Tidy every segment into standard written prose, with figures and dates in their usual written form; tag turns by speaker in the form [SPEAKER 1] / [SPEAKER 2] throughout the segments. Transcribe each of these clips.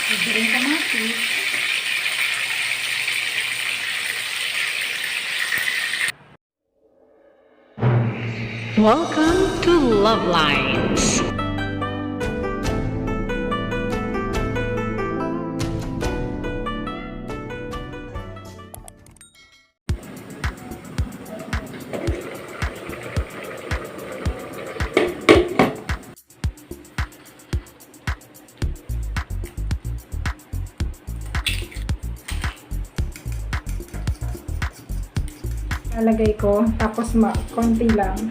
[SPEAKER 1] Pwede rin kamatis.
[SPEAKER 2] Welcome to Love Lines.
[SPEAKER 1] Lalagay ko, tapos konti lang.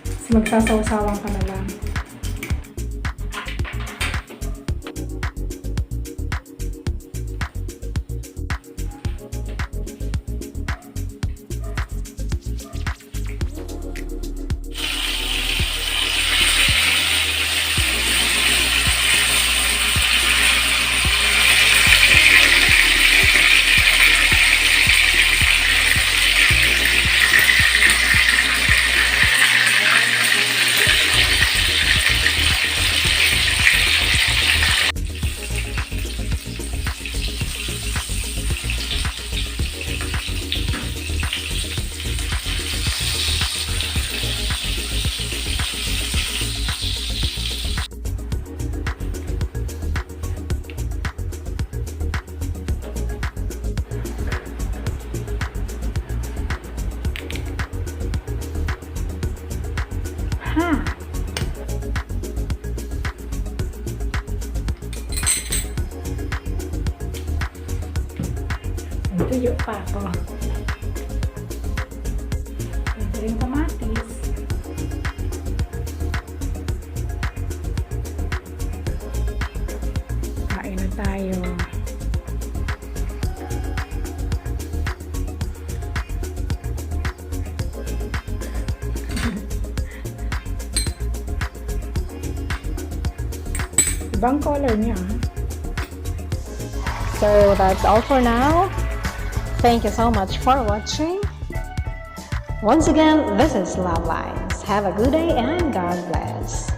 [SPEAKER 1] Tapos magsasawsawan ka na lang. Tuyo pa ako. Pwede rin kamatis. Kain na tayo. Ibang color niya.
[SPEAKER 2] So that's all for now. Thank you so much for watching. Once again, this is Love Lines. Have a good day and God bless.